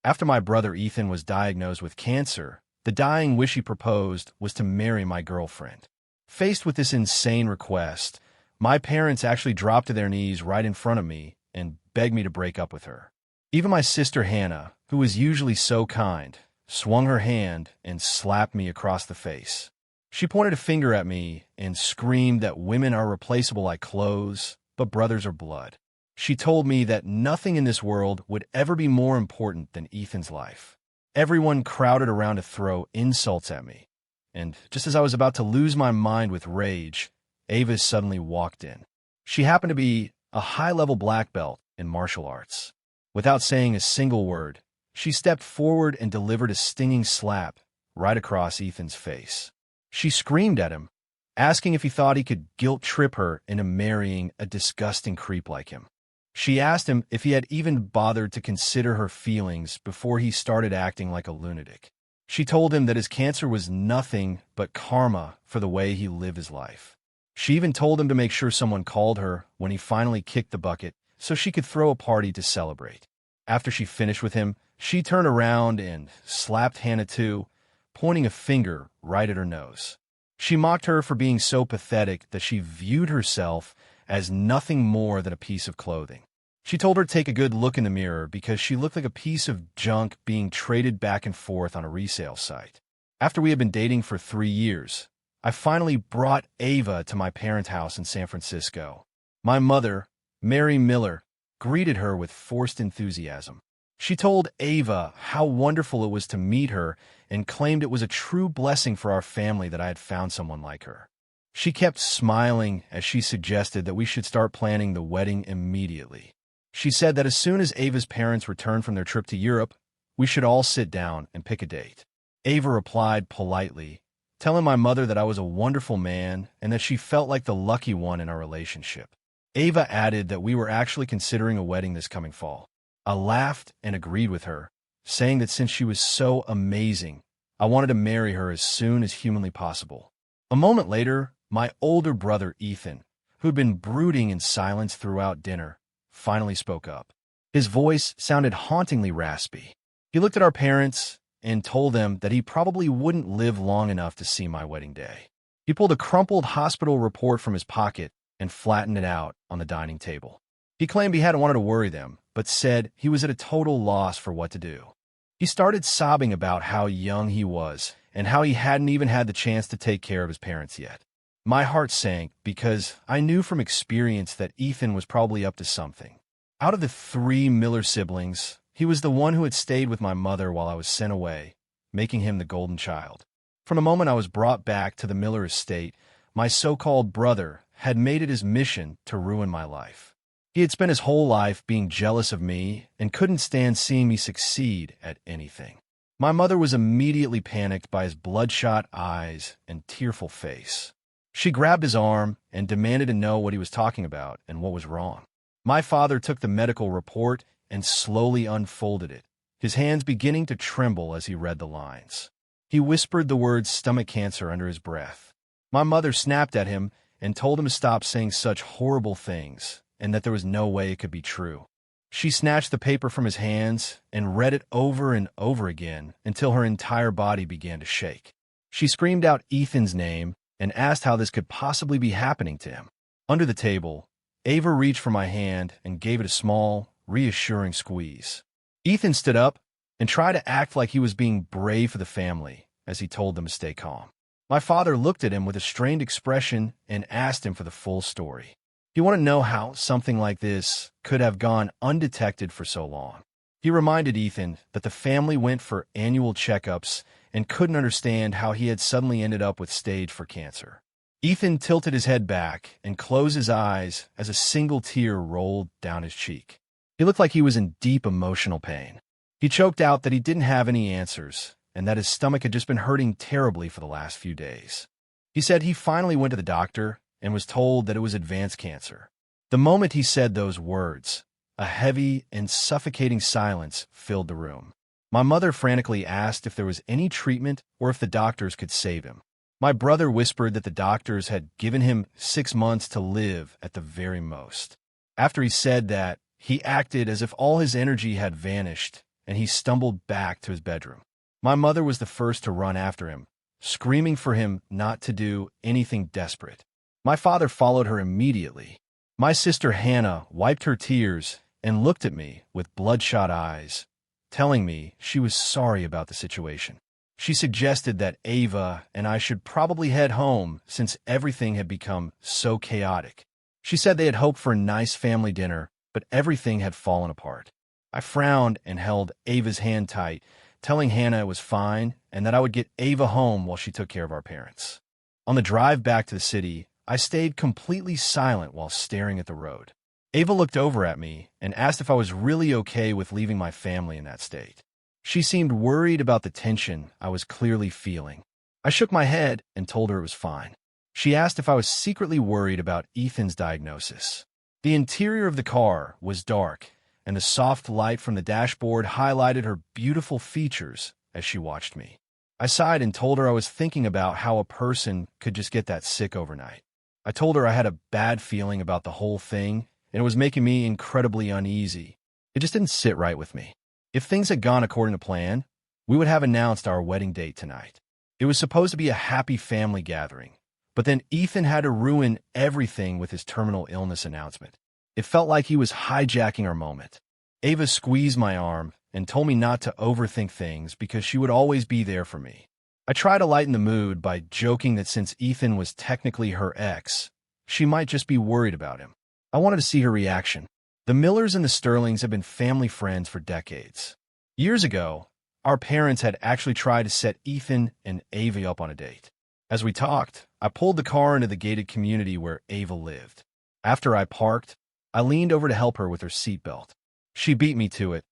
After my brother Ethan was diagnosed with cancer, the dying wish he proposed was to marry my girlfriend. Faced with this insane request, my parents actually dropped to their knees right in front of me and begged me to break up with her. Even my sister Hannah, who was usually so kind, swung her hand and slapped me across the face. She pointed a finger at me and screamed that women are replaceable like clothes, but brothers are blood. She told me that nothing in this world would ever be more important than Ethan's life. Everyone crowded around to throw insults at me. And just as I was about to lose my mind with rage, Ava suddenly walked in. She happened to be a high-level black belt in martial arts. Without saying a single word, she stepped forward and delivered a stinging slap right across Ethan's face. She screamed at him, asking if he thought he could guilt-trip her into marrying a disgusting creep like him. She asked him if he had even bothered to consider her feelings before he started acting like a lunatic. She told him that his cancer was nothing but karma for the way he lived his life. She even told him to make sure someone called her when he finally kicked the bucket so she could throw a party to celebrate. After she finished with him, she turned around and slapped Hannah too, pointing a finger right at her nose. She mocked her for being so pathetic that she viewed herself as nothing more than a piece of clothing. She told her to take a good look in the mirror because she looked like a piece of junk being traded back and forth on a resale site. After we had been dating for 3 years, I finally brought Ava to my parents' house in San Francisco. My mother, Mary Miller, greeted her with forced enthusiasm. She told Ava how wonderful it was to meet her and claimed it was a true blessing for our family that I had found someone like her. She kept smiling as she suggested that we should start planning the wedding immediately. She said that as soon as Ava's parents returned from their trip to Europe, we should all sit down and pick a date. Ava replied politely, telling my mother that I was a wonderful man and that she felt like the lucky one in our relationship. Ava added that we were actually considering a wedding this coming fall. I laughed and agreed with her, saying that since she was so amazing, I wanted to marry her as soon as humanly possible. A moment later, my older brother Ethan, who'd been brooding in silence throughout dinner, finally spoke up. His voice sounded hauntingly raspy. He looked at our parents and told them that he probably wouldn't live long enough to see my wedding day. He pulled a crumpled hospital report from his pocket and flattened it out on the dining table. He claimed he hadn't wanted to worry them, but said he was at a total loss for what to do. He started sobbing about how young he was and how he hadn't even had the chance to take care of his parents yet. My heart sank because I knew from experience that Ethan was probably up to something. Out of the 3 Miller siblings, he was the one who had stayed with my mother while I was sent away, making him the golden child. From the moment I was brought back to the Miller estate, my so-called brother had made it his mission to ruin my life. He had spent his whole life being jealous of me and couldn't stand seeing me succeed at anything. My mother was immediately panicked by his bloodshot eyes and tearful face. She grabbed his arm and demanded to know what he was talking about and what was wrong. My father took the medical report and slowly unfolded it, his hands beginning to tremble as he read the lines. He whispered the words stomach cancer under his breath. My mother snapped at him and told him to stop saying such horrible things and that there was no way it could be true. She snatched the paper from his hands and read it over and over again until her entire body began to shake. She screamed out Ethan's name and asked how this could possibly be happening to him. Under the table, Ava reached for my hand and gave it a small, reassuring squeeze. Ethan stood up and tried to act like he was being brave for the family as he told them to stay calm. My father looked at him with a strained expression and asked him for the full story. He wanted to know how something like this could have gone undetected for so long. He reminded Ethan that the family went for annual checkups and couldn't understand how he had suddenly ended up with stage 4 cancer. Ethan tilted his head back and closed his eyes as a single tear rolled down his cheek. He looked like he was in deep emotional pain. He choked out that he didn't have any answers and that his stomach had just been hurting terribly for the last few days. He said he finally went to the doctor and was told that it was advanced cancer. The moment he said those words, a heavy and suffocating silence filled the room. My mother frantically asked if there was any treatment or if the doctors could save him. My brother whispered that the doctors had given him 6 months to live at the very most. After he said that, he acted as if all his energy had vanished and he stumbled back to his bedroom. My mother was the first to run after him, screaming for him not to do anything desperate. My father followed her immediately. My sister Hannah wiped her tears and looked at me with bloodshot eyes, telling me she was sorry about the situation. She suggested that Ava and I should probably head home since everything had become so chaotic. She said they had hoped for a nice family dinner, but everything had fallen apart. I frowned and held Ava's hand tight, telling Hannah it was fine and that I would get Ava home while she took care of our parents. On the drive back to the city, I stayed completely silent while staring at the road. Ava looked over at me and asked if I was really okay with leaving my family in that state. She seemed worried about the tension I was clearly feeling. I shook my head and told her it was fine. She asked if I was secretly worried about Ethan's diagnosis. The interior of the car was dark, and the soft light from the dashboard highlighted her beautiful features as she watched me. I sighed and told her I was thinking about how a person could just get that sick overnight. I told her I had a bad feeling about the whole thing, and it was making me incredibly uneasy. It just didn't sit right with me. If things had gone according to plan, we would have announced our wedding date tonight. It was supposed to be a happy family gathering, but then Ethan had to ruin everything with his terminal illness announcement. It felt like he was hijacking our moment. Ava squeezed my arm and told me not to overthink things because she would always be there for me. I tried to lighten the mood by joking that since Ethan was technically her ex, she might just be worried about him. I wanted to see her reaction. The Millers and the Sterlings have been family friends for decades. Years ago, our parents had actually tried to set Ethan and Ava up on a date. As we talked, I pulled the car into the gated community where Ava lived. After I parked, I leaned over to help her with her seatbelt. She beat me to it,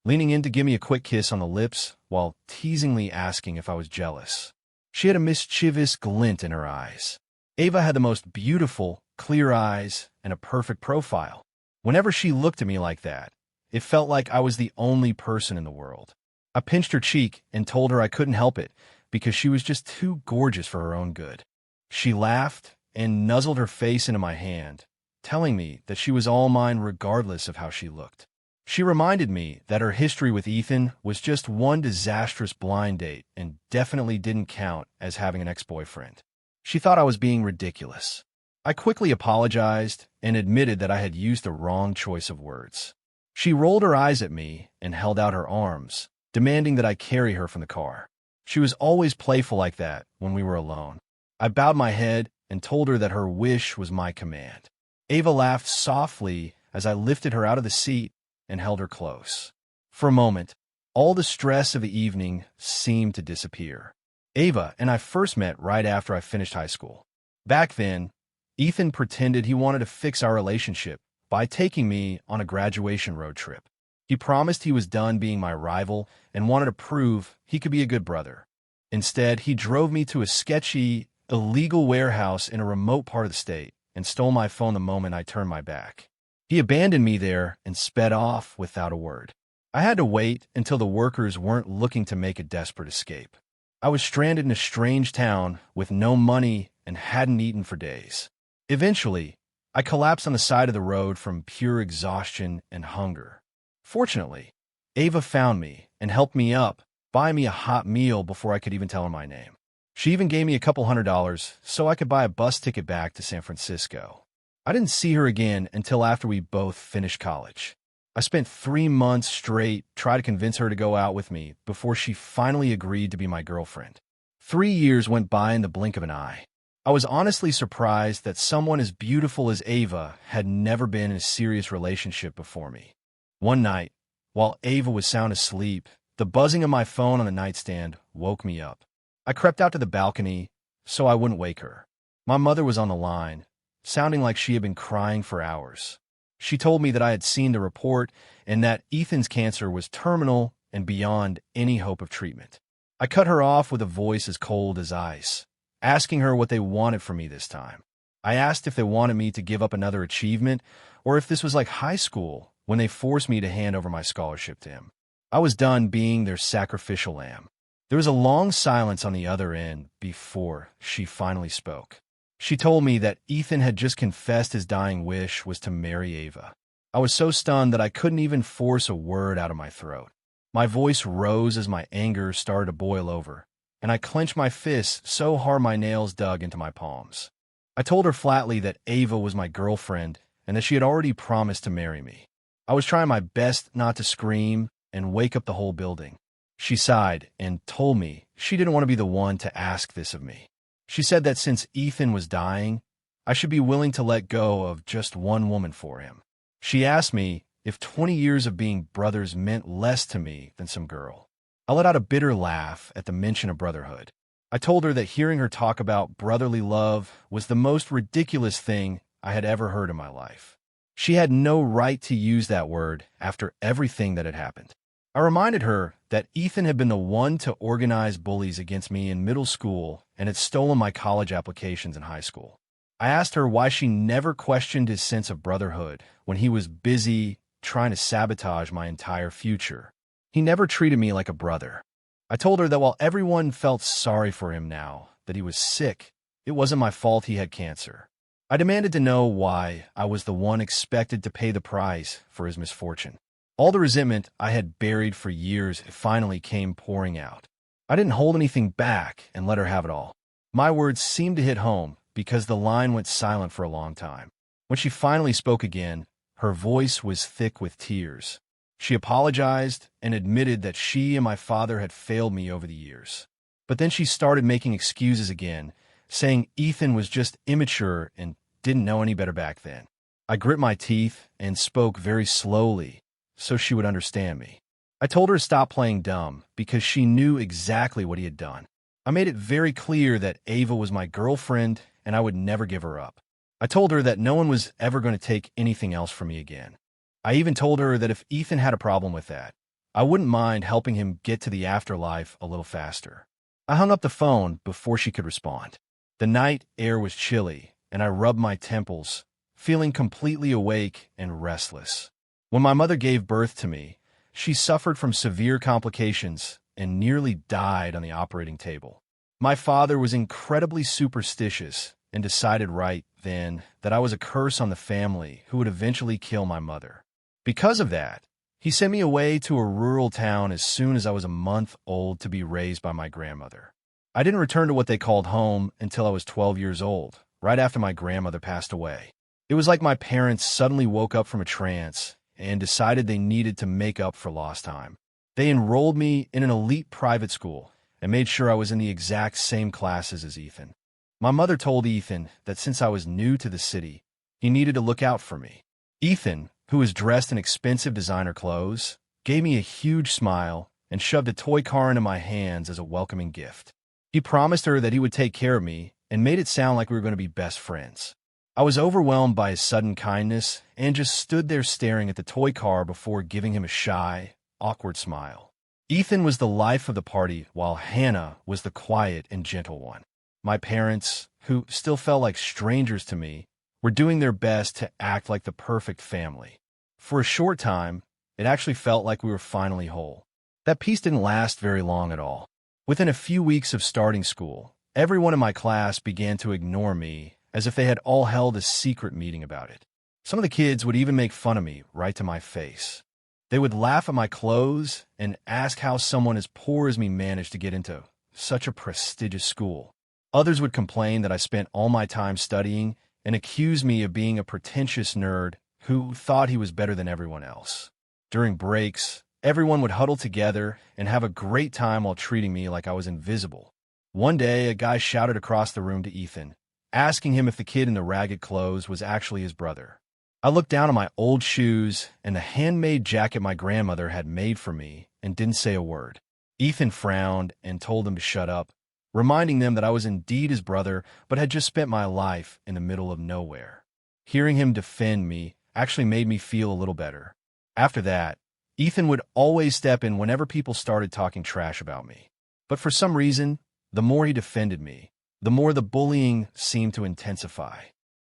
leaning in to give me a quick kiss on the lips while teasingly asking if I was jealous. She had a mischievous glint in her eyes. Ava had the most beautiful, clear eyes and a perfect profile. Whenever she looked at me like that, it felt like I was the only person in the world. I pinched her cheek and told her I couldn't help it because she was just too gorgeous for her own good. She laughed and nuzzled her face into my hand, telling me that she was all mine regardless of how she looked. She reminded me that her history with Ethan was just one disastrous blind date and definitely didn't count as having an ex-boyfriend. She thought I was being ridiculous. I quickly apologized and admitted that I had used the wrong choice of words. She rolled her eyes at me and held out her arms, demanding that I carry her from the car. She was always playful like that when we were alone. I bowed my head and told her that her wish was my command. Ava laughed softly as I lifted her out of the seat and held her close. For a moment, all the stress of the evening seemed to disappear. Ava and I first met right after I finished high school. Back then, Ethan pretended he wanted to fix our relationship by taking me on a graduation road trip. He promised he was done being my rival and wanted to prove he could be a good brother. Instead, he drove me to a sketchy, illegal warehouse in a remote part of the state and stole my phone the moment I turned my back. He abandoned me there and sped off without a word. I had to wait until the workers weren't looking to make a desperate escape. I was stranded in a strange town with no money and hadn't eaten for days. Eventually, I collapsed on the side of the road from pure exhaustion and hunger. Fortunately, Ava found me and helped me up, buying me a hot meal before I could even tell her my name. She even gave me a couple $100 so I could buy a bus ticket back to San Francisco. I didn't see her again until after we both finished college. I spent 3 months straight trying to convince her to go out with me before she finally agreed to be my girlfriend. 3 years went by in the blink of an eye. I was honestly surprised that someone as beautiful as Ava had never been in a serious relationship before me. One night, while Ava was sound asleep, the buzzing of my phone on the nightstand woke me up. I crept out to the balcony so I wouldn't wake her. My mother was on the line, sounding like she had been crying for hours. She told me that I had seen the report and that Ethan's cancer was terminal and beyond any hope of treatment. I cut her off with a voice as cold as ice, asking her what they wanted from me this time. I asked if they wanted me to give up another achievement or if this was like high school when they forced me to hand over my scholarship to him. I was done being their sacrificial lamb. There was a long silence on the other end before she finally spoke. She told me that Ethan had just confessed his dying wish was to marry Ava. I was so stunned that I couldn't even force a word out of my throat. My voice rose as my anger started to boil over, and I clenched my fists so hard my nails dug into my palms. I told her flatly that Ava was my girlfriend and that she had already promised to marry me. I was trying my best not to scream and wake up the whole building. She sighed and told me she didn't want to be the one to ask this of me. She said that since Ethan was dying, I should be willing to let go of just one woman for him. She asked me if 20 years of being brothers meant less to me than some girl. I let out a bitter laugh at the mention of brotherhood. I told her that hearing her talk about brotherly love was the most ridiculous thing I had ever heard in my life. She had no right to use that word after everything that had happened. I reminded her that Ethan had been the one to organize bullies against me in middle school and had stolen my college applications in high school. I asked her why she never questioned his sense of brotherhood when he was busy trying to sabotage my entire future. He never treated me like a brother. I told her that while everyone felt sorry for him now, that he was sick, it wasn't my fault he had cancer. I demanded to know why I was the one expected to pay the price for his misfortune. All the resentment I had buried for years finally came pouring out. I didn't hold anything back and let her have it all. My words seemed to hit home because the line went silent for a long time. When she finally spoke again, her voice was thick with tears. She apologized and admitted that she and my father had failed me over the years. But then she started making excuses again, saying Ethan was just immature and didn't know any better back then. I grit my teeth and spoke very slowly so she would understand me. I told her to stop playing dumb because she knew exactly what he had done. I made it very clear that Ava was my girlfriend and I would never give her up. I told her that no one was ever going to take anything else from me again. I even told her that if Ethan had a problem with that, I wouldn't mind helping him get to the afterlife a little faster. I hung up the phone before she could respond. The night air was chilly, and I rubbed my temples, feeling completely awake and restless. When my mother gave birth to me, she suffered from severe complications and nearly died on the operating table. My father was incredibly superstitious and decided right then that I was a curse on the family who would eventually kill my mother. Because of that, he sent me away to a rural town as soon as I was a month old to be raised by my grandmother. I didn't return to what they called home until I was 12 years old, right after my grandmother passed away. It was like my parents suddenly woke up from a trance and decided they needed to make up for lost time. They enrolled me in an elite private school and made sure I was in the exact same classes as Ethan. My mother told Ethan that since I was new to the city, he needed to look out for me. Ethan, who was dressed in expensive designer clothes, gave me a huge smile and shoved a toy car into my hands as a welcoming gift. He promised her that he would take care of me and made it sound like we were going to be best friends. I was overwhelmed by his sudden kindness and just stood there staring at the toy car before giving him a shy, awkward smile. Ethan was the life of the party while Hannah was the quiet and gentle one. My parents, who still felt like strangers to me, were doing their best to act like the perfect family. For a short time, it actually felt like we were finally whole. That peace didn't last very long at all. Within a few weeks of starting school, everyone in my class began to ignore me as if they had all held a secret meeting about it. Some of the kids would even make fun of me right to my face. They would laugh at my clothes and ask how someone as poor as me managed to get into such a prestigious school. Others would complain that I spent all my time studying and accuse me of being a pretentious nerd who thought he was better than everyone else. During breaks, everyone would huddle together and have a great time while treating me like I was invisible. One day, a guy shouted across the room to Ethan, asking him if the kid in the ragged clothes was actually his brother. I looked down at my old shoes and the handmade jacket my grandmother had made for me and didn't say a word. Ethan frowned and told them to shut up, reminding them that I was indeed his brother but had just spent my life in the middle of nowhere. Hearing him defend me actually made me feel a little better. After that, Ethan would always step in whenever people started talking trash about me. But for some reason, the more he defended me, the more the bullying seemed to intensify.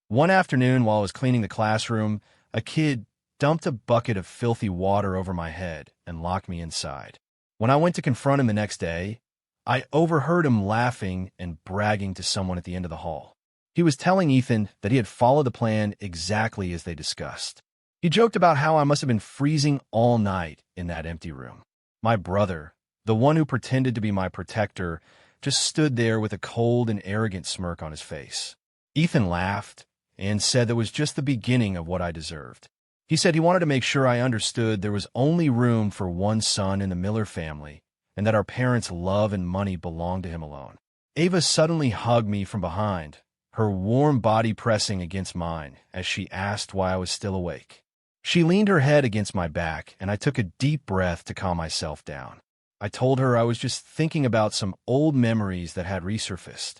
One afternoon while I was cleaning the classroom, a kid dumped a bucket of filthy water over my head and locked me inside. When I went to confront him the next day, I overheard him laughing and bragging to someone at the end of the hall. He was telling Ethan that he had followed the plan exactly as they discussed. He joked about how I must have been freezing all night in that empty room. My brother, the one who pretended to be my protector, just stood there with a cold and arrogant smirk on his face. Ethan laughed and said that was just the beginning of what I deserved. He said he wanted to make sure I understood there was only room for one son in the Miller family and that our parents' love and money belonged to him alone. Ava suddenly hugged me from behind, her warm body pressing against mine as she asked why I was still awake. She leaned her head against my back, and I took a deep breath to calm myself down. I told her I was just thinking about some old memories that had resurfaced.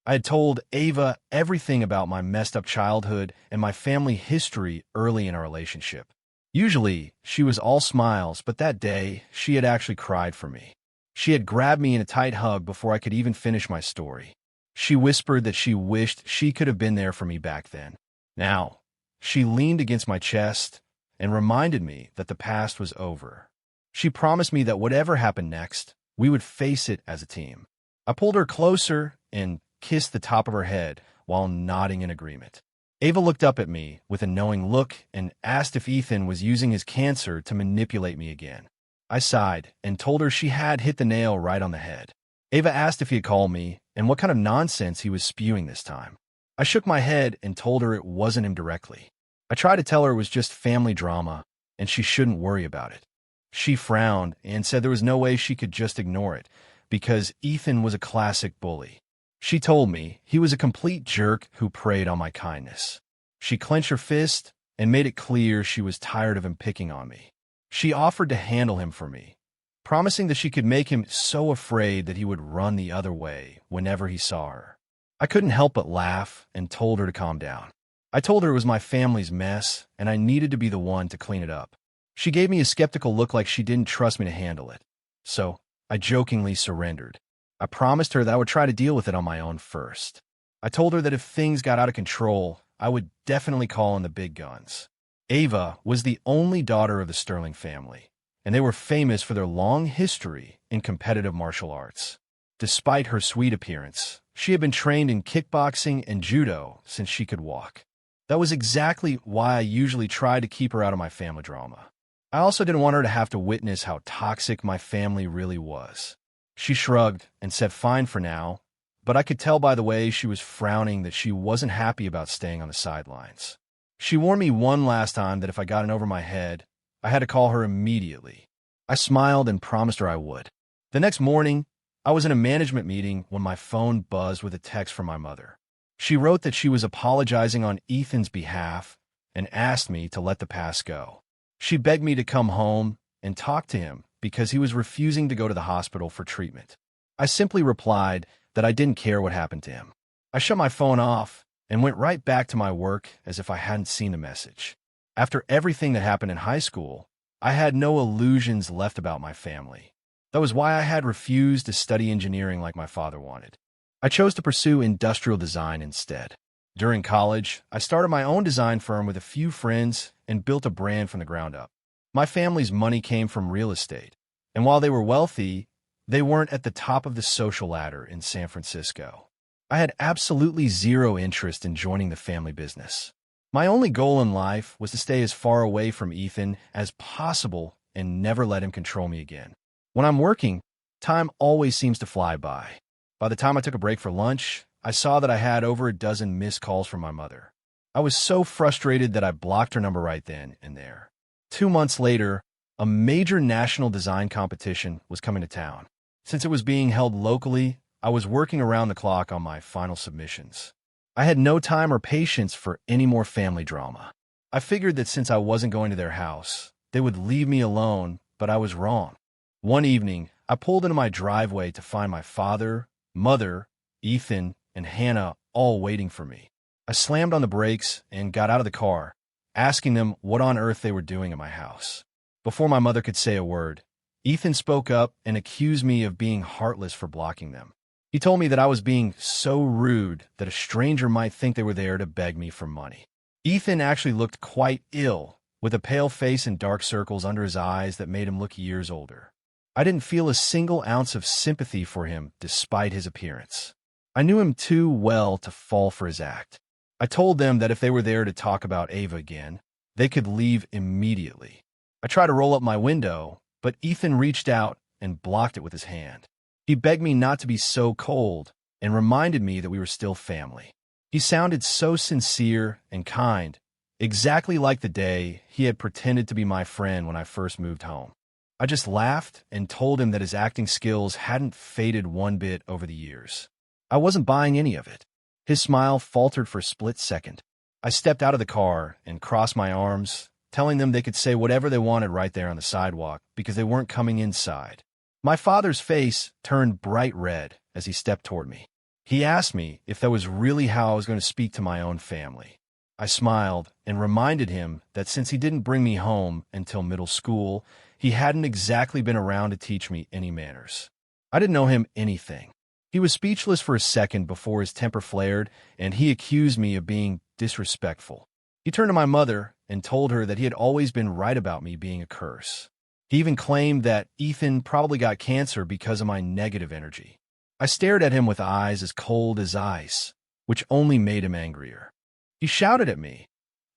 I had told Ava everything about my messed-up childhood and my family history early in our relationship. Usually, she was all smiles, but that day, she had actually cried for me. She had grabbed me in a tight hug before I could even finish my story. She whispered that she wished she could have been there for me back then. Now, she leaned against my chest and reminded me that the past was over. She promised me that whatever happened next, we would face it as a team. I pulled her closer and kissed the top of her head while nodding in agreement. Ava looked up at me with a knowing look and asked if Ethan was using his cancer to manipulate me again. I sighed and told her she had hit the nail right on the head. Ava asked if he had called me and what kind of nonsense he was spewing this time. I shook my head and told her it wasn't him directly. I tried to tell her it was just family drama and she shouldn't worry about it. She frowned and said there was no way she could just ignore it because Ethan was a classic bully. She told me he was a complete jerk who preyed on my kindness. She clenched her fist and made it clear she was tired of him picking on me. She offered to handle him for me, promising that she could make him so afraid that he would run the other way whenever he saw her. I couldn't help but laugh and told her to calm down. I told her it was my family's mess and I needed to be the one to clean it up. She gave me a skeptical look like she didn't trust me to handle it. So I jokingly surrendered. I promised her that I would try to deal with it on my own first. I told her that if things got out of control, I would definitely call in the big guns. Ava was the only daughter of the Sterling family, and they were famous for their long history in competitive martial arts. Despite her sweet appearance, she had been trained in kickboxing and judo since she could walk. That was exactly why I usually tried to keep her out of my family drama. I also didn't want her to have to witness how toxic my family really was. She shrugged and said fine for now, but I could tell by the way she was frowning that she wasn't happy about staying on the sidelines. She warned me one last time that if I got in over my head, I had to call her immediately. I smiled and promised her I would. The next morning, I was in a management meeting when my phone buzzed with a text from my mother. She wrote that she was apologizing on Ethan's behalf and asked me to let the past go. She begged me to come home and talk to him because he was refusing to go to the hospital for treatment. I simply replied that I didn't care what happened to him. I shut my phone off and went right back to my work as if I hadn't seen the message. After everything that happened in high school, I had no illusions left about my family. That was why I had refused to study engineering like my father wanted. I chose to pursue industrial design instead. During college, I started my own design firm with a few friends and built a brand from the ground up. My family's money came from real estate, and while they were wealthy, they weren't at the top of the social ladder in San Francisco. I had absolutely zero interest in joining the family business. My only goal in life was to stay as far away from Ethan as possible and never let him control me again. When I'm working, time always seems to fly by. By the time I took a break for lunch, I saw that I had over a dozen missed calls from my mother. I was so frustrated that I blocked her number right then and there. 2 months later, a major national design competition was coming to town. Since it was being held locally, I was working around the clock on my final submissions. I had no time or patience for any more family drama. I figured that since I wasn't going to their house, they would leave me alone, but I was wrong. One evening, I pulled into my driveway to find my father, mother, Ethan, and Hannah all waiting for me. I slammed on the brakes and got out of the car, asking them what on earth they were doing at my house. Before my mother could say a word, Ethan spoke up and accused me of being heartless for blocking them. He told me that I was being so rude that a stranger might think they were there to beg me for money. Ethan actually looked quite ill, with a pale face and dark circles under his eyes that made him look years older. I didn't feel a single ounce of sympathy for him despite his appearance. I knew him too well to fall for his act. I told them that if they were there to talk about Ava again, they could leave immediately. I tried to roll up my window, but Ethan reached out and blocked it with his hand. He begged me not to be so cold and reminded me that we were still family. He sounded so sincere and kind, exactly like the day he had pretended to be my friend when I first moved home. I just laughed and told him that his acting skills hadn't faded one bit over the years. I wasn't buying any of it. His smile faltered for a split second. I stepped out of the car and crossed my arms, telling them they could say whatever they wanted right there on the sidewalk because they weren't coming inside. My father's face turned bright red as he stepped toward me. He asked me if that was really how I was going to speak to my own family. I smiled and reminded him that since he didn't bring me home until middle school, he hadn't exactly been around to teach me any manners. I didn't know him anything. He was speechless for a second before his temper flared, and he accused me of being disrespectful. He turned to my mother and told her that he had always been right about me being a curse. He even claimed that Ethan probably got cancer because of my negative energy. I stared at him with eyes as cold as ice, which only made him angrier. He shouted at me,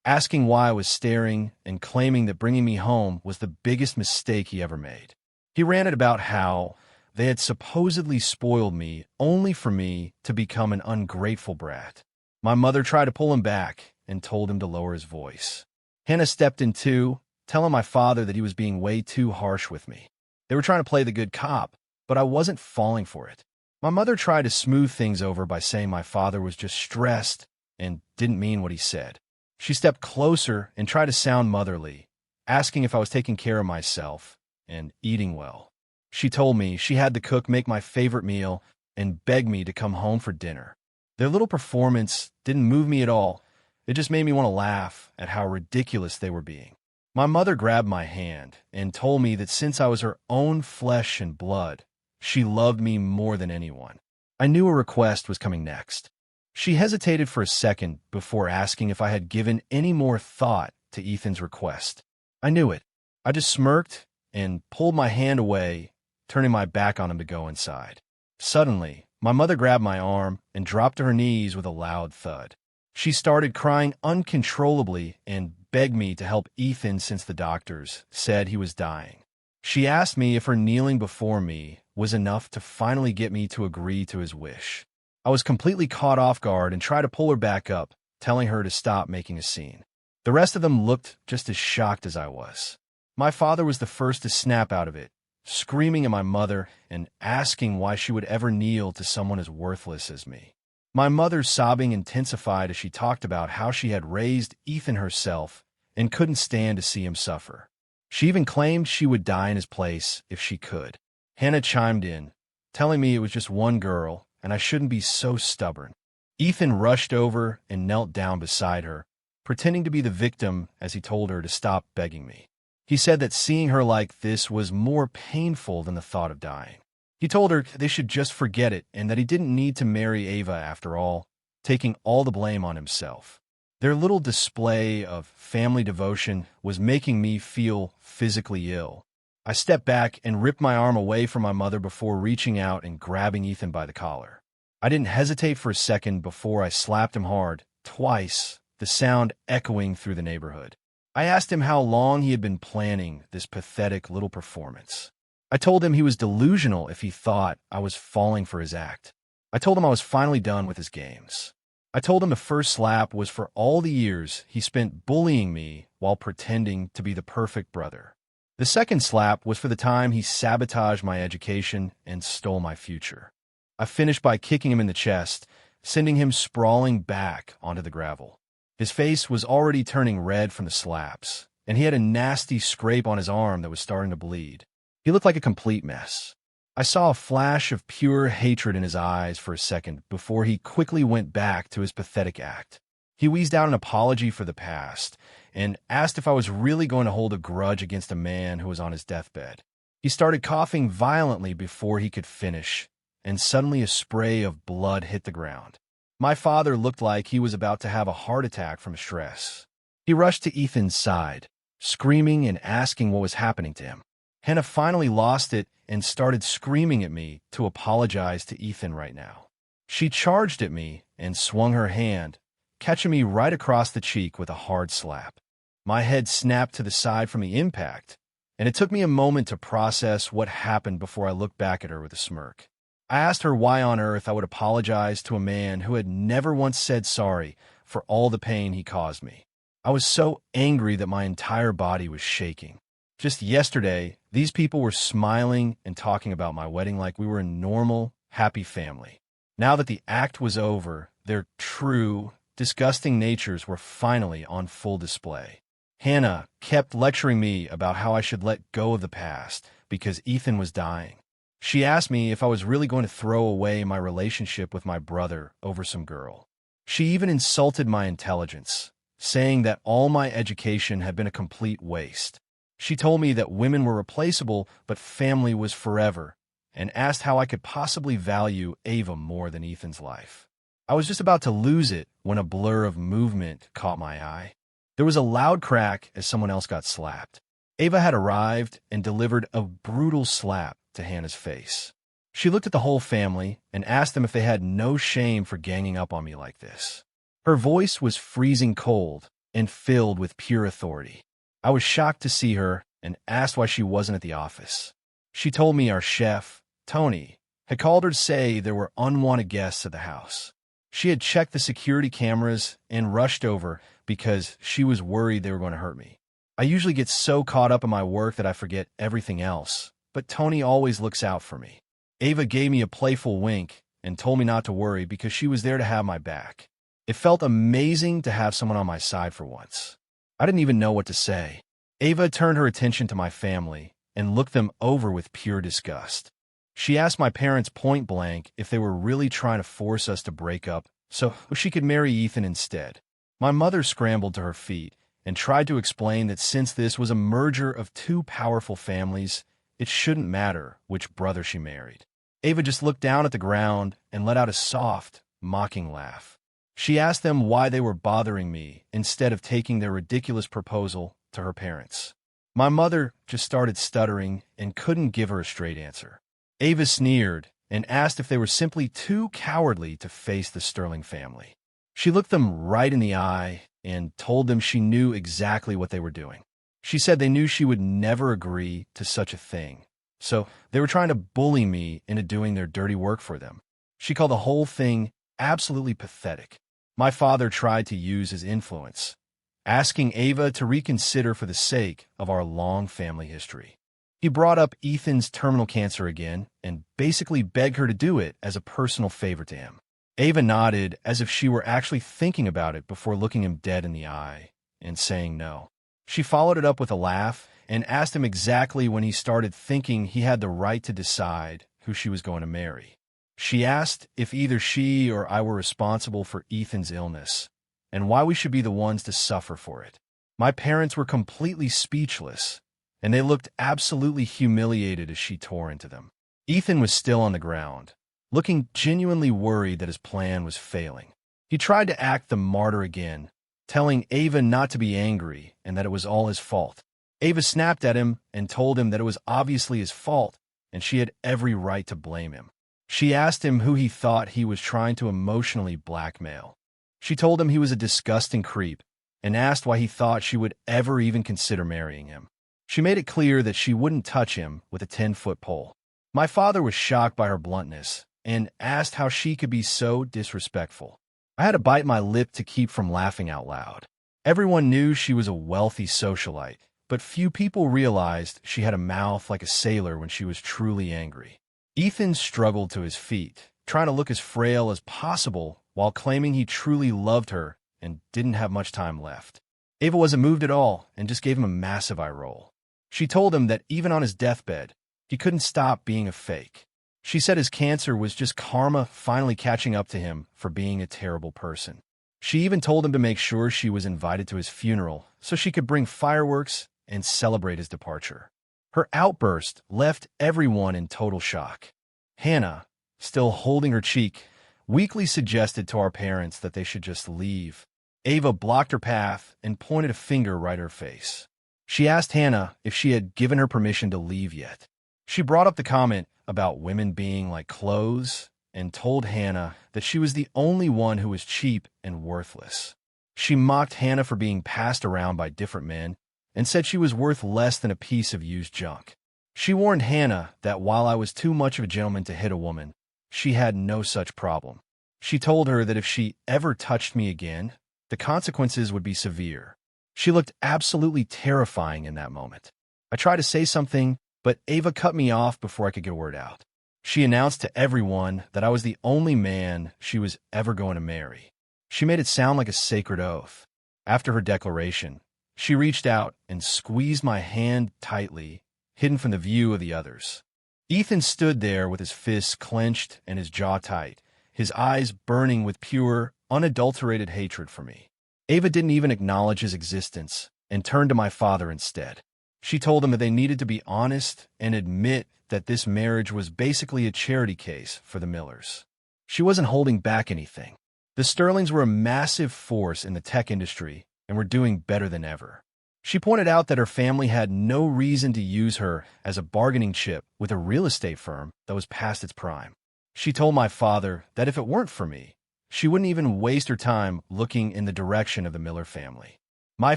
asking why I was staring and claiming that bringing me home was the biggest mistake he ever made. He ranted about how they had supposedly spoiled me only for me to become an ungrateful brat. My mother tried to pull him back and told him to lower his voice. Hannah stepped in too, telling my father that he was being way too harsh with me. They were trying to play the good cop, but I wasn't falling for it. My mother tried to smooth things over by saying my father was just stressed and didn't mean what he said. She stepped closer and tried to sound motherly, asking if I was taking care of myself and eating well. She told me she had the cook make my favorite meal and begged me to come home for dinner. Their little performance didn't move me at all. It just made me want to laugh at how ridiculous they were being. My mother grabbed my hand and told me that since I was her own flesh and blood, she loved me more than anyone. I knew a request was coming next. She hesitated for a second before asking if I had given any more thought to Ethan's request. I knew it. I just smirked and pulled my hand away, turning my back on him to go inside. Suddenly, my mother grabbed my arm and dropped to her knees with a loud thud. She started crying uncontrollably and begged me to help Ethan since the doctors said he was dying. She asked me if her kneeling before me was enough to finally get me to agree to his wish. I was completely caught off guard and tried to pull her back up, telling her to stop making a scene. The rest of them looked just as shocked as I was. My father was the first to snap out of it, screaming at my mother and asking why she would ever kneel to someone as worthless as me. My mother's sobbing intensified as she talked about how she had raised Ethan herself and couldn't stand to see him suffer. She even claimed she would die in his place if she could. Hannah chimed in, telling me it was just one girl and I shouldn't be so stubborn. Ethan rushed over and knelt down beside her, pretending to be the victim as he told her to stop begging me. He said that seeing her like this was more painful than the thought of dying. He told her they should just forget it and that he didn't need to marry Ava after all, taking all the blame on himself. Their little display of family devotion was making me feel physically ill. I stepped back and ripped my arm away from my mother before reaching out and grabbing Ethan by the collar. I didn't hesitate for a second before I slapped him hard, twice, the sound echoing through the neighborhood. I asked him how long he had been planning this pathetic little performance. I told him he was delusional if he thought I was falling for his act. I told him I was finally done with his games. I told him the first slap was for all the years he spent bullying me while pretending to be the perfect brother. The second slap was for the time he sabotaged my education and stole my future. I finished by kicking him in the chest, sending him sprawling back onto the gravel. His face was already turning red from the slaps, and he had a nasty scrape on his arm that was starting to bleed. He looked like a complete mess. I saw a flash of pure hatred in his eyes for a second before he quickly went back to his pathetic act. He wheezed out an apology for the past and asked if I was really going to hold a grudge against a man who was on his deathbed. He started coughing violently before he could finish, and suddenly a spray of blood hit the ground. My father looked like he was about to have a heart attack from stress. He rushed to Ethan's side, screaming and asking what was happening to him. Hannah finally lost it and started screaming at me to apologize to Ethan right now. She charged at me and swung her hand, catching me right across the cheek with a hard slap. My head snapped to the side from the impact, and it took me a moment to process what happened before I looked back at her with a smirk. I asked her why on earth I would apologize to a man who had never once said sorry for all the pain he caused me. I was so angry that my entire body was shaking. Just yesterday, these people were smiling and talking about my wedding like we were a normal, happy family. Now that the act was over, their true, disgusting natures were finally on full display. Hannah kept lecturing me about how I should let go of the past because Ethan was dying. She asked me if I was really going to throw away my relationship with my brother over some girl. She even insulted my intelligence, saying that all my education had been a complete waste. She told me that women were replaceable, but family was forever, and asked how I could possibly value Ava more than Ethan's life. I was just about to lose it when a blur of movement caught my eye. There was a loud crack as someone else got slapped. Ava had arrived and delivered a brutal slap to Hannah's face. She looked at the whole family and asked them if they had no shame for ganging up on me like this. Her voice was freezing cold and filled with pure authority. I was shocked to see her and asked why she wasn't at the office. She told me our chef, Tony, had called her to say there were unwanted guests at the house. She had checked the security cameras and rushed over because she was worried they were going to hurt me. I usually get so caught up in my work that I forget everything else, but Tony always looks out for me. Ava gave me a playful wink and told me not to worry because she was there to have my back. It felt amazing to have someone on my side for once. I didn't even know what to say. Ava turned her attention to my family and looked them over with pure disgust. She asked my parents point blank if they were really trying to force us to break up so she could marry Ethan instead. My mother scrambled to her feet and tried to explain that since this was a merger of two powerful families, it shouldn't matter which brother she married. Ava just looked down at the ground and let out a soft, mocking laugh. She asked them why they were bothering me instead of taking their ridiculous proposal to her parents. My mother just started stuttering and couldn't give her a straight answer. Ava sneered and asked if they were simply too cowardly to face the Sterling family. She looked them right in the eye and told them she knew exactly what they were doing. She said they knew she would never agree to such a thing, so they were trying to bully me into doing their dirty work for them. She called the whole thing absolutely pathetic. My father tried to use his influence, asking Ava to reconsider for the sake of our long family history. He brought up Ethan's terminal cancer again and basically begged her to do it as a personal favor to him. Ava nodded as if she were actually thinking about it before looking him dead in the eye and saying no. She followed it up with a laugh and asked him exactly when he started thinking he had the right to decide who she was going to marry. She asked if either she or I were responsible for Ethan's illness and why we should be the ones to suffer for it. My parents were completely speechless, and they looked absolutely humiliated as she tore into them. Ethan was still on the ground, looking genuinely worried that his plan was failing. He tried to act the martyr again, telling Ava not to be angry and that it was all his fault. Ava snapped at him and told him that it was obviously his fault and she had every right to blame him. She asked him who he thought he was trying to emotionally blackmail. She told him he was a disgusting creep and asked why he thought she would ever even consider marrying him. She made it clear that she wouldn't touch him with a 10-foot pole. My father was shocked by her bluntness and asked how she could be so disrespectful. I had to bite my lip to keep from laughing out loud. Everyone knew she was a wealthy socialite, but few people realized she had a mouth like a sailor when she was truly angry. Ethan struggled to his feet, trying to look as frail as possible while claiming he truly loved her and didn't have much time left. Ava wasn't moved at all and just gave him a massive eye roll. She told him that even on his deathbed, he couldn't stop being a fake. She said his cancer was just karma finally catching up to him for being a terrible person. She even told him to make sure she was invited to his funeral so she could bring fireworks and celebrate his departure. Her outburst left everyone in total shock. Hannah, still holding her cheek, weakly suggested to our parents that they should just leave. Ava blocked her path and pointed a finger right at her face. She asked Hannah if she had given her permission to leave yet. She brought up the comment about women being like clothes and told Hannah that she was the only one who was cheap and worthless. She mocked Hannah for being passed around by different men and said she was worth less than a piece of used junk. She warned Hannah that while I was too much of a gentleman to hit a woman, she had no such problem. She told her that if she ever touched me again, the consequences would be severe. She looked absolutely terrifying in that moment. I tried to say something, but Ava cut me off before I could get a word out. She announced to everyone that I was the only man she was ever going to marry. She made it sound like a sacred oath. After her declaration, she reached out and squeezed my hand tightly, hidden from the view of the others. Ethan stood there with his fists clenched and his jaw tight, his eyes burning with pure, unadulterated hatred for me. Ava didn't even acknowledge his existence and turned to my father instead. She told him that they needed to be honest and admit that this marriage was basically a charity case for the Millers. She wasn't holding back anything. The Sterlings were a massive force in the tech industry and were doing better than ever. She pointed out that her family had no reason to use her as a bargaining chip with a real estate firm that was past its prime. She told my father that if it weren't for me, she wouldn't even waste her time looking in the direction of the Miller family. My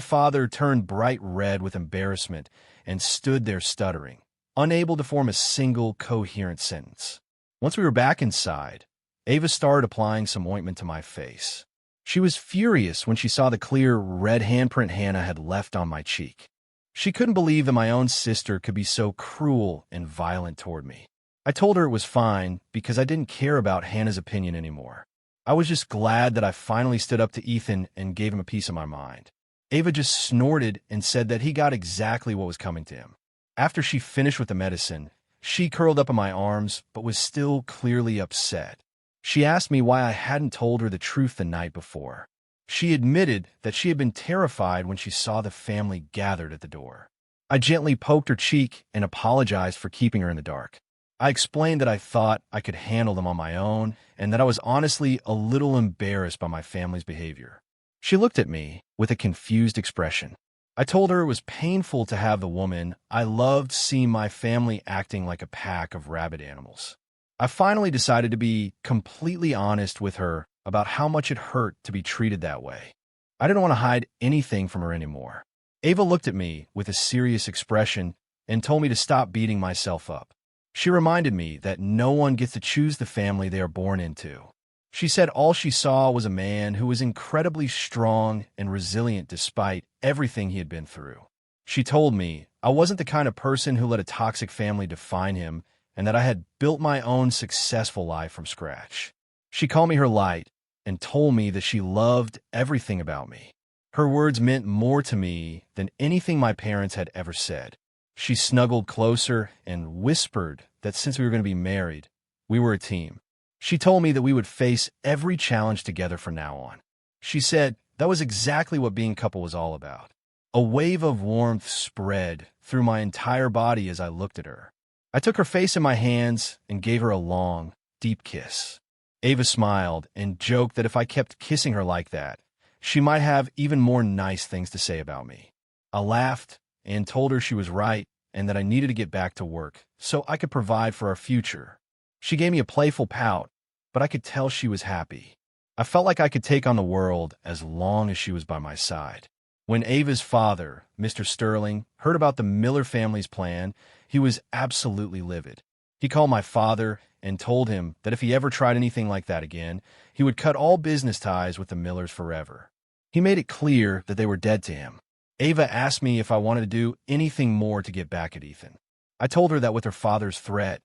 father turned bright red with embarrassment and stood there stuttering, unable to form a single coherent sentence. Once we were back inside, Ava started applying some ointment to my face. She was furious when she saw the clear red handprint Hannah had left on my cheek. She couldn't believe that my own sister could be so cruel and violent toward me. I told her it was fine because I didn't care about Hannah's opinion anymore. I was just glad that I finally stood up to Ethan and gave him a piece of my mind. Ava just snorted and said that he got exactly what was coming to him. After she finished with the medicine, she curled up in my arms but was still clearly upset. She asked me why I hadn't told her the truth the night before. She admitted that she had been terrified when she saw the family gathered at the door. I gently poked her cheek and apologized for keeping her in the dark. I explained that I thought I could handle them on my own and that I was honestly a little embarrassed by my family's behavior. She looked at me with a confused expression. I told her it was painful to have the woman I loved see my family acting like a pack of rabid animals. I finally decided to be completely honest with her about how much it hurt to be treated that way. I didn't want to hide anything from her anymore. Ava looked at me with a serious expression and told me to stop beating myself up. She reminded me that no one gets to choose the family they are born into. She said all she saw was a man who was incredibly strong and resilient despite everything he had been through. She told me I wasn't the kind of person who let a toxic family define him and that I had built my own successful life from scratch. She called me her light and told me that she loved everything about me. Her words meant more to me than anything my parents had ever said. She snuggled closer and whispered that since we were going to be married, we were a team. She told me that we would face every challenge together from now on. She said that was exactly what being a couple was all about. A wave of warmth spread through my entire body as I looked at her. I took her face in my hands and gave her a long, deep kiss. Ava smiled and joked that if I kept kissing her like that, she might have even more nice things to say about me. I laughed and told her she was right and that I needed to get back to work so I could provide for our future. She gave me a playful pout, but I could tell she was happy. I felt like I could take on the world as long as she was by my side. When Ava's father, Mr. Sterling, heard about the Miller family's plan, he was absolutely livid. He called my father and told him that if he ever tried anything like that again, he would cut all business ties with the Millers forever. He made it clear that they were dead to him. Ava asked me if I wanted to do anything more to get back at Ethan. I told her that with her father's threat,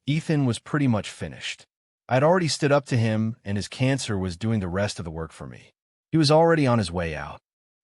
Ethan was pretty much finished. I had already stood up to him, and his cancer was doing the rest of the work for me. He was already on his way out.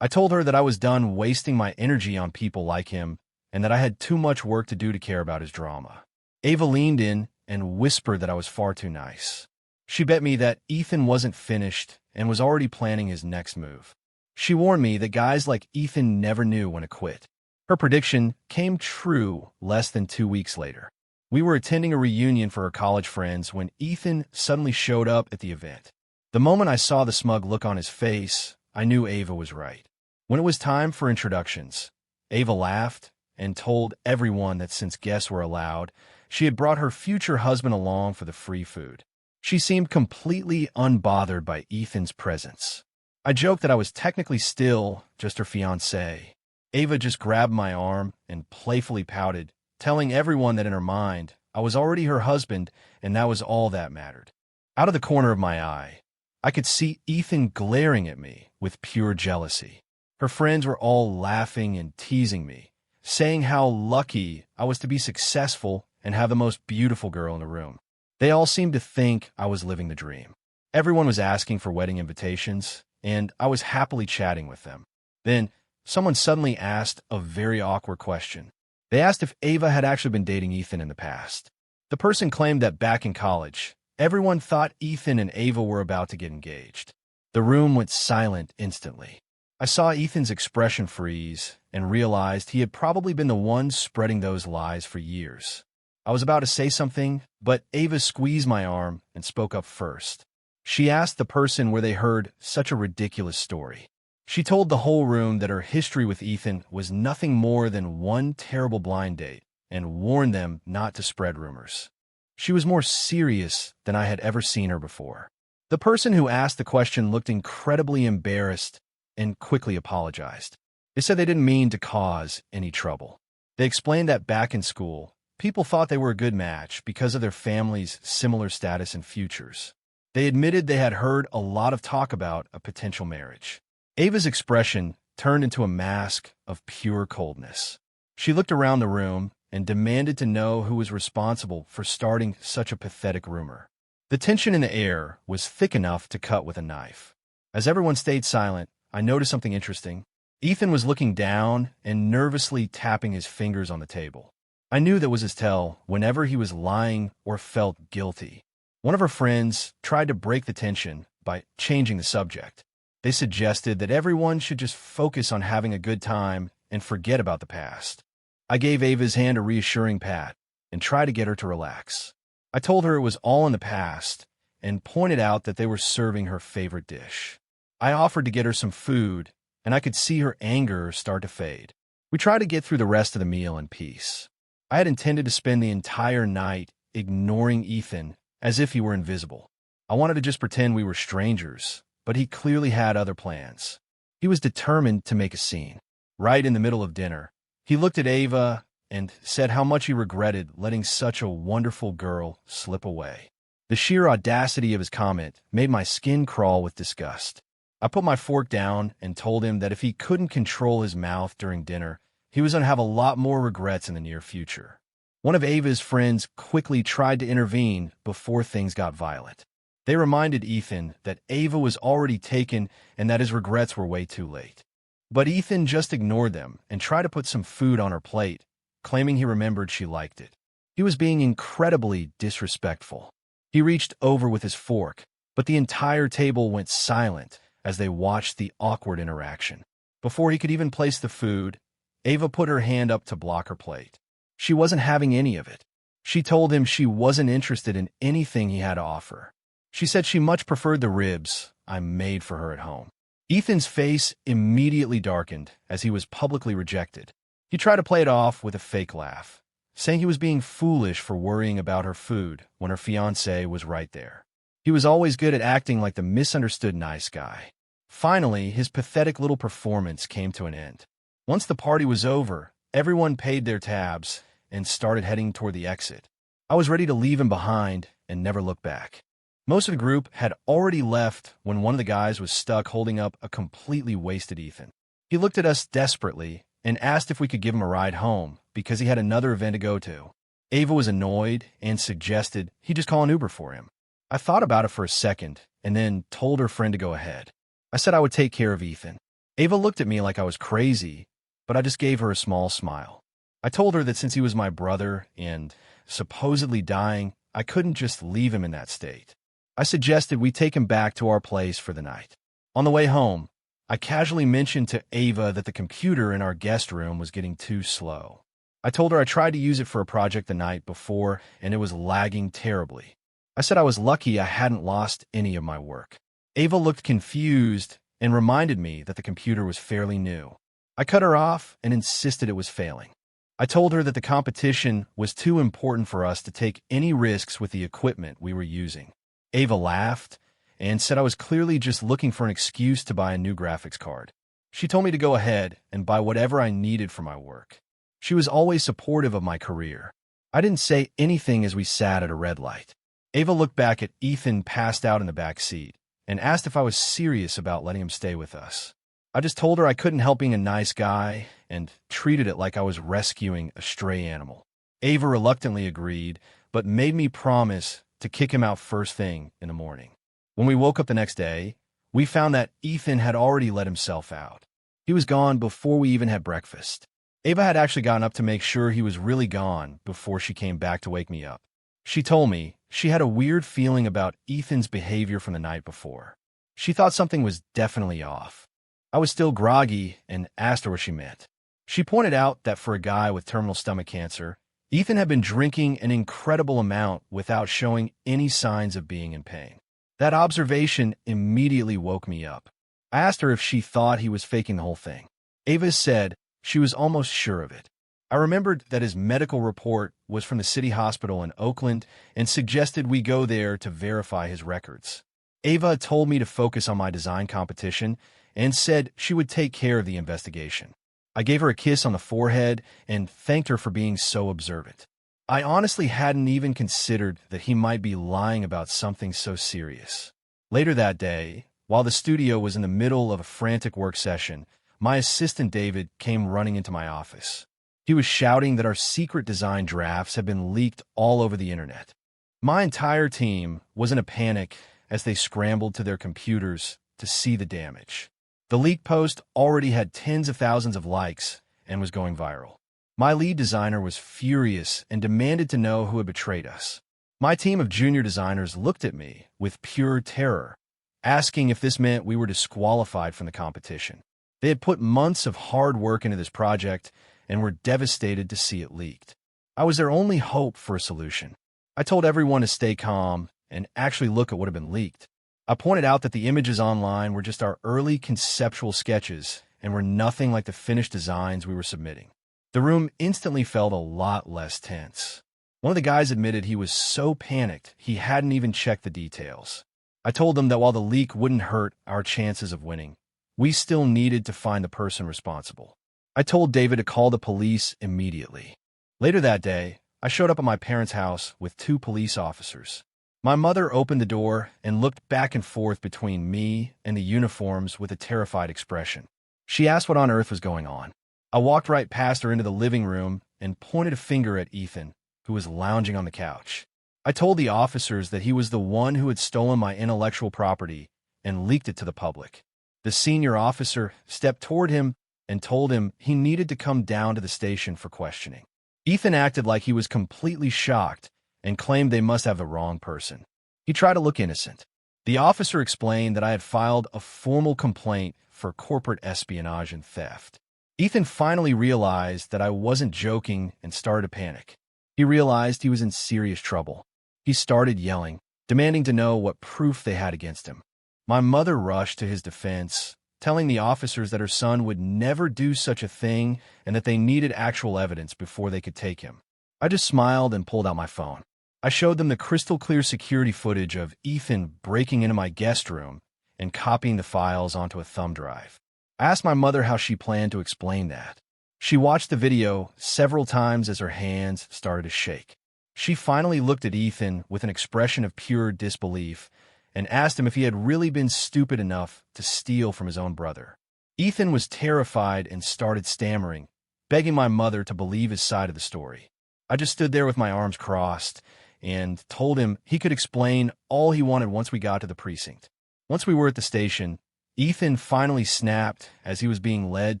I told her that I was done wasting my energy on people like him, and that I had too much work to do to care about his drama. Ava leaned in and whispered that I was far too nice. She bet me that Ethan wasn't finished and was already planning his next move. She warned me that guys like Ethan never knew when to quit. Her prediction came true less than 2 weeks later. We were attending a reunion for her college friends when Ethan suddenly showed up at the event. The moment I saw the smug look on his face, I knew Ava was right. When it was time for introductions, Ava laughed and told everyone that since guests were allowed, she had brought her future husband along for the free food. She seemed completely unbothered by Ethan's presence. I joked that I was technically still just her fiancé. Ava just grabbed my arm and playfully pouted, telling everyone that in her mind, I was already her husband and that was all that mattered. Out of the corner of my eye, I could see Ethan glaring at me with pure jealousy. Her friends were all laughing and teasing me, saying how lucky I was to be successful and have the most beautiful girl in the room. They all seemed to think I was living the dream. Everyone was asking for wedding invitations, and I was happily chatting with them. Then, someone suddenly asked a very awkward question. They asked if Ava had actually been dating Ethan in the past. The person claimed that back in college, everyone thought Ethan and Ava were about to get engaged. The room went silent instantly. I saw Ethan's expression freeze and realized he had probably been the one spreading those lies for years. I was about to say something, but Ava squeezed my arm and spoke up first. She asked the person where they heard such a ridiculous story. She told the whole room that her history with Ethan was nothing more than one terrible blind date and warned them not to spread rumors. She was more serious than I had ever seen her before. The person who asked the question looked incredibly embarrassed and quickly apologized. They said they didn't mean to cause any trouble. They explained that back in school, people thought they were a good match because of their family's similar status and futures. They admitted they had heard a lot of talk about a potential marriage. Ava's expression turned into a mask of pure coldness. She looked around the room and demanded to know who was responsible for starting such a pathetic rumor. The tension in the air was thick enough to cut with a knife. As everyone stayed silent, I noticed something interesting. Ethan was looking down and nervously tapping his fingers on the table. I knew that was his tell whenever he was lying or felt guilty. One of her friends tried to break the tension by changing the subject. They suggested that everyone should just focus on having a good time and forget about the past. I gave Ava's hand a reassuring pat and tried to get her to relax. I told her it was all in the past and pointed out that they were serving her favorite dish. I offered to get her some food, and I could see her anger start to fade. We tried to get through the rest of the meal in peace. I had intended to spend the entire night ignoring Ethan as if he were invisible. I wanted to just pretend we were strangers, but he clearly had other plans. He was determined to make a scene. Right in the middle of dinner, he looked at Ava and said how much he regretted letting such a wonderful girl slip away. The sheer audacity of his comment made my skin crawl with disgust. I put my fork down and told him that if he couldn't control his mouth during dinner, he was going to have a lot more regrets in the near future. One of Ava's friends quickly tried to intervene before things got violent. They reminded Ethan that Ava was already taken and that his regrets were way too late. But Ethan just ignored them and tried to put some food on her plate, claiming he remembered she liked it. He was being incredibly disrespectful. He reached over with his fork, but the entire table went silent as they watched the awkward interaction. Before he could even place the food, Ava put her hand up to block her plate. She wasn't having any of it. She told him she wasn't interested in anything he had to offer. She said she much preferred the ribs I made for her at home. Ethan's face immediately darkened as he was publicly rejected. He tried to play it off with a fake laugh, saying he was being foolish for worrying about her food when her fiancé was right there. He was always good at acting like the misunderstood nice guy. Finally, his pathetic little performance came to an end. Once the party was over, everyone paid their tabs and started heading toward the exit. I was ready to leave him behind and never look back. Most of the group had already left when one of the guys was stuck holding up a completely wasted Ethan. He looked at us desperately and asked if we could give him a ride home because he had another event to go to. Ava was annoyed and suggested he just call an Uber for him. I thought about it for a second and then told her friend to go ahead. I said I would take care of Ethan. Ava looked at me like I was crazy, but I just gave her a small smile. I told her that since he was my brother and supposedly dying, I couldn't just leave him in that state. I suggested we take him back to our place for the night. On the way home, I casually mentioned to Ava that the computer in our guest room was getting too slow. I told her I tried to use it for a project the night before, and it was lagging terribly. I said I was lucky I hadn't lost any of my work. Ava looked confused and reminded me that the computer was fairly new. I cut her off and insisted it was failing. I told her that the competition was too important for us to take any risks with the equipment we were using. Ava laughed and said I was clearly just looking for an excuse to buy a new graphics card. She told me to go ahead and buy whatever I needed for my work. She was always supportive of my career. I didn't say anything as we sat at a red light. Ava looked back at Ethan passed out in the back seat and asked if I was serious about letting him stay with us. I just told her I couldn't help being a nice guy and treated it like I was rescuing a stray animal. Ava reluctantly agreed, but made me promise to kick him out first thing in the morning. When we woke up the next day, we found that Ethan had already let himself out. He was gone before we even had breakfast. Ava had actually gotten up to make sure he was really gone before she came back to wake me up. She told me she had a weird feeling about Ethan's behavior from the night before. She thought something was definitely off. I was still groggy and asked her what she meant. She pointed out that for a guy with terminal stomach cancer, Ethan had been drinking an incredible amount without showing any signs of being in pain. That observation immediately woke me up. I asked her if she thought he was faking the whole thing. Ava said she was almost sure of it. I remembered that his medical report was from the city hospital in Oakland and suggested we go there to verify his records. Ava told me to focus on my design competition and said she would take care of the investigation. I gave her a kiss on the forehead and thanked her for being so observant. I honestly hadn't even considered that he might be lying about something so serious. Later that day, while the studio was in the middle of a frantic work session, my assistant David came running into my office. He was shouting that our secret design drafts had been leaked all over the internet. My entire team was in a panic as they scrambled to their computers to see the damage. The leak post already had tens of thousands of likes and was going viral. My lead designer was furious and demanded to know who had betrayed us. My team of junior designers looked at me with pure terror, asking if this meant we were disqualified from the competition. They had put months of hard work into this project and were devastated to see it leaked. I was their only hope for a solution. I told everyone to stay calm and actually look at what had been leaked. I pointed out that the images online were just our early conceptual sketches and were nothing like the finished designs we were submitting. The room instantly felt a lot less tense. One of the guys admitted he was so panicked he hadn't even checked the details. I told them that while the leak wouldn't hurt our chances of winning, we still needed to find the person responsible. I told David to call the police immediately. Later that day, I showed up at my parents' house with 2 police officers. My mother opened the door and looked back and forth between me and the uniforms with a terrified expression. She asked what on earth was going on. I walked right past her into the living room and pointed a finger at Ethan, who was lounging on the couch. I told the officers that he was the one who had stolen my intellectual property and leaked it to the public. The senior officer stepped toward him and told him he needed to come down to the station for questioning. Ethan acted like he was completely shocked and claimed they must have the wrong person. He tried to look innocent. The officer explained that I had filed a formal complaint for corporate espionage and theft. Ethan finally realized that I wasn't joking and started to panic. He realized he was in serious trouble. He started yelling, demanding to know what proof they had against him. My mother rushed to his defense, telling the officers that her son would never do such a thing and that they needed actual evidence before they could take him. I just smiled and pulled out my phone. I showed them the crystal-clear security footage of Ethan breaking into my guest room and copying the files onto a thumb drive. I asked my mother how she planned to explain that. She watched the video several times as her hands started to shake. She finally looked at Ethan with an expression of pure disbelief and asked him if he had really been stupid enough to steal from his own brother. Ethan was terrified and started stammering, begging my mother to believe his side of the story. I just stood there with my arms crossed and told him he could explain all he wanted once we got to the precinct. Once we were at the station, Ethan finally snapped as he was being led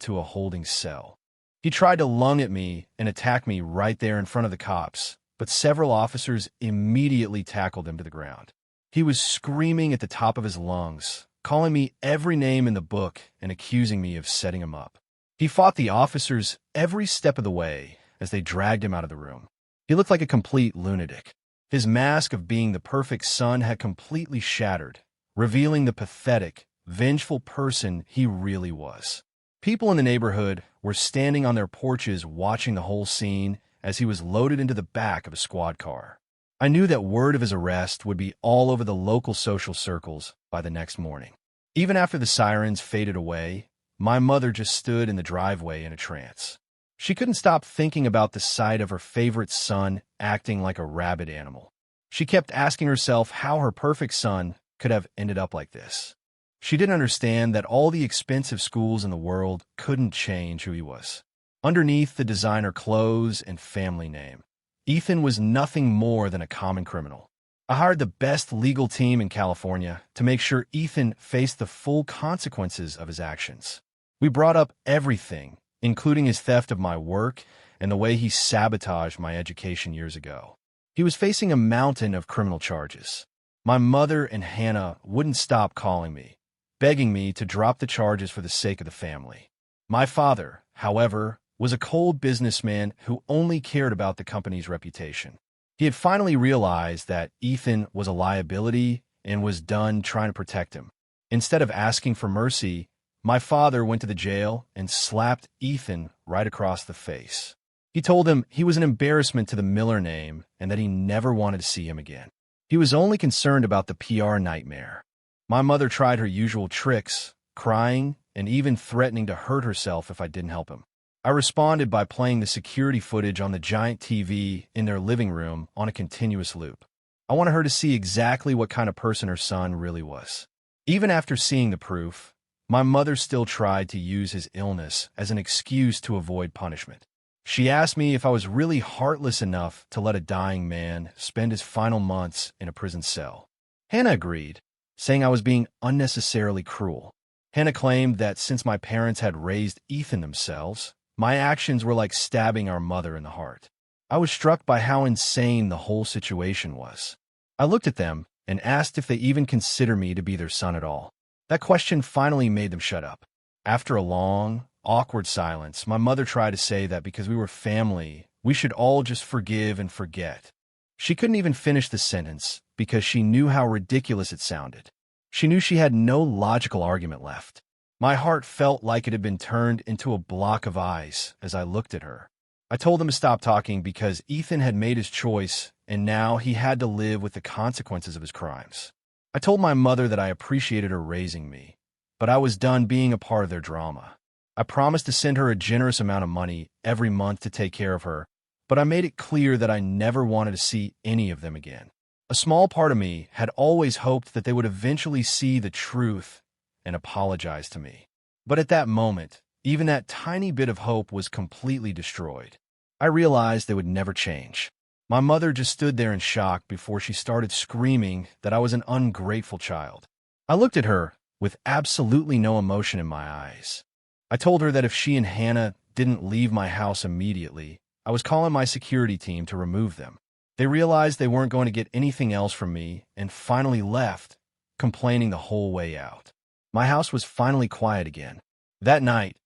to a holding cell. He tried to lung at me and attack me right there in front of the cops, but several officers immediately tackled him to the ground. He was screaming at the top of his lungs, calling me every name in the book and accusing me of setting him up. He fought the officers every step of the way as they dragged him out of the room. He looked like a complete lunatic. His mask of being the perfect son had completely shattered, revealing the pathetic, vengeful person he really was. People in the neighborhood were standing on their porches watching the whole scene as he was loaded into the back of a squad car. I knew that word of his arrest would be all over the local social circles by the next morning. Even after the sirens faded away, my mother just stood in the driveway in a trance. She couldn't stop thinking about the sight of her favorite son acting like a rabid animal. She kept asking herself how her perfect son could have ended up like this. She didn't understand that all the expensive schools in the world couldn't change who he was. Underneath the designer clothes and family name, Ethan was nothing more than a common criminal. I hired the best legal team in California to make sure Ethan faced the full consequences of his actions. We brought up everything, including his theft of my work and the way he sabotaged my education years ago. He was facing a mountain of criminal charges. My mother and Hannah wouldn't stop calling me, begging me to drop the charges for the sake of the family. My father, however, was a cold businessman who only cared about the company's reputation. He had finally realized that Ethan was a liability and was done trying to protect him. Instead of asking for mercy, my father went to the jail and slapped Ethan right across the face. He told him he was an embarrassment to the Miller name and that he never wanted to see him again. He was only concerned about the PR nightmare. My mother tried her usual tricks, crying and even threatening to hurt herself if I didn't help him. I responded by playing the security footage on the giant TV in their living room on a continuous loop. I wanted her to see exactly what kind of person her son really was. Even after seeing the proof, my mother still tried to use his illness as an excuse to avoid punishment. She asked me if I was really heartless enough to let a dying man spend his final months in a prison cell. Hannah agreed, saying I was being unnecessarily cruel. Hannah claimed that since my parents had raised Ethan themselves, my actions were like stabbing our mother in the heart. I was struck by how insane the whole situation was. I looked at them and asked if they even consider me to be their son at all. That question finally made them shut up. After a long, awkward silence, my mother tried to say that because we were family, we should all just forgive and forget. She couldn't even finish the sentence because she knew how ridiculous it sounded. She knew she had no logical argument left. My heart felt like it had been turned into a block of ice as I looked at her. I told them to stop talking because Ethan had made his choice and now he had to live with the consequences of his crimes. I told my mother that I appreciated her raising me, but I was done being a part of their drama. I promised to send her a generous amount of money every month to take care of her, but I made it clear that I never wanted to see any of them again. A small part of me had always hoped that they would eventually see the truth and apologize to me. But at that moment, even that tiny bit of hope was completely destroyed. I realized they would never change. My mother just stood there in shock before she started screaming that I was an ungrateful child. I looked at her with absolutely no emotion in my eyes. I told her that if she and Hannah didn't leave my house immediately, I was calling my security team to remove them. They realized they weren't going to get anything else from me and finally left, complaining the whole way out. My house was finally quiet again. That night,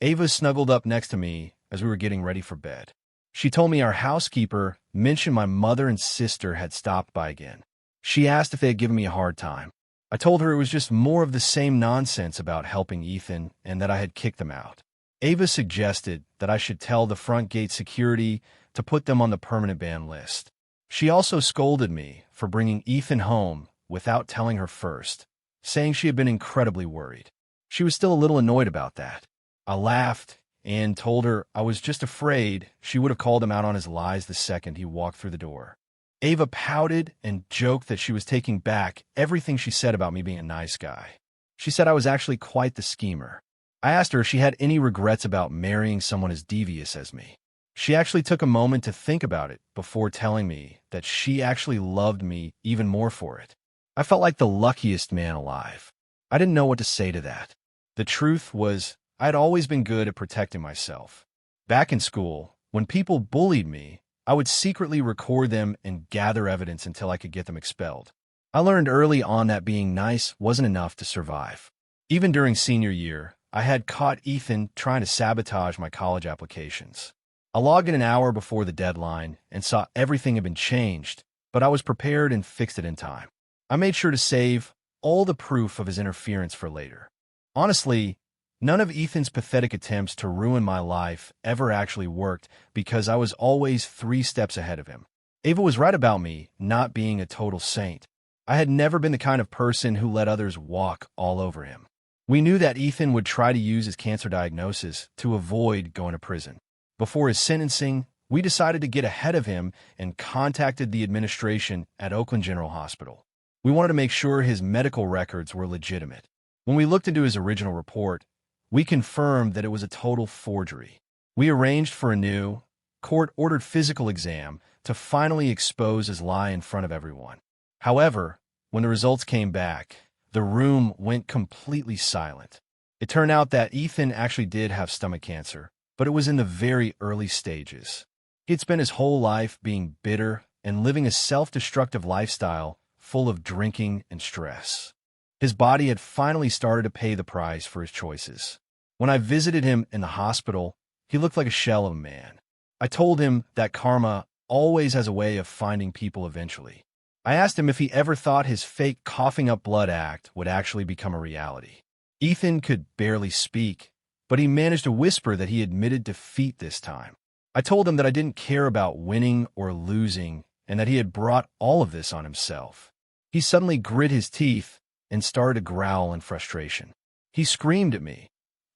Ava snuggled up next to me as we were getting ready for bed. She told me our housekeeper mentioned my mother and sister had stopped by again. She asked if they had given me a hard time. I told her it was just more of the same nonsense about helping Ethan and that I had kicked them out. Ava suggested that I should tell the front gate security to put them on the permanent ban list. She also scolded me for bringing Ethan home without telling her first, saying she had been incredibly worried. She was still a little annoyed about that. I laughed and told her I was just afraid she would have called him out on his lies the second he walked through the door. Ava pouted and joked that she was taking back everything she said about me being a nice guy. She said I was actually quite the schemer. I asked her if she had any regrets about marrying someone as devious as me. She actually took a moment to think about it before telling me that she actually loved me even more for it. I felt like the luckiest man alive. I didn't know what to say to that. The truth was, I had always been good at protecting myself. Back in school, when people bullied me, I would secretly record them and gather evidence until I could get them expelled. I learned early on that being nice wasn't enough to survive. Even during senior year, I had caught Ethan trying to sabotage my college applications. I logged in an hour before the deadline and saw everything had been changed, but I was prepared and fixed it in time. I made sure to save all the proof of his interference for later. Honestly, none of Ethan's pathetic attempts to ruin my life ever actually worked because I was always 3 steps ahead of him. Ava was right about me not being a total saint. I had never been the kind of person who let others walk all over him. We knew that Ethan would try to use his cancer diagnosis to avoid going to prison. Before his sentencing, we decided to get ahead of him and contacted the administration at Oakland General Hospital. We wanted to make sure his medical records were legitimate. When we looked into his original report, we confirmed that it was a total forgery. We arranged for a new, court-ordered physical exam to finally expose his lie in front of everyone. However, when the results came back, the room went completely silent. It turned out that Ethan actually did have stomach cancer, but it was in the very early stages. He'd spent his whole life being bitter and living a self-destructive lifestyle full of drinking and stress. His body had finally started to pay the price for his choices. When I visited him in the hospital, he looked like a shell of a man. I told him that karma always has a way of finding people eventually. I asked him if he ever thought his fake coughing up blood act would actually become a reality. Ethan could barely speak, but he managed to whisper that he admitted defeat this time. I told him that I didn't care about winning or losing and that he had brought all of this on himself. He suddenly grit his teeth and started to growl in frustration. He screamed at me,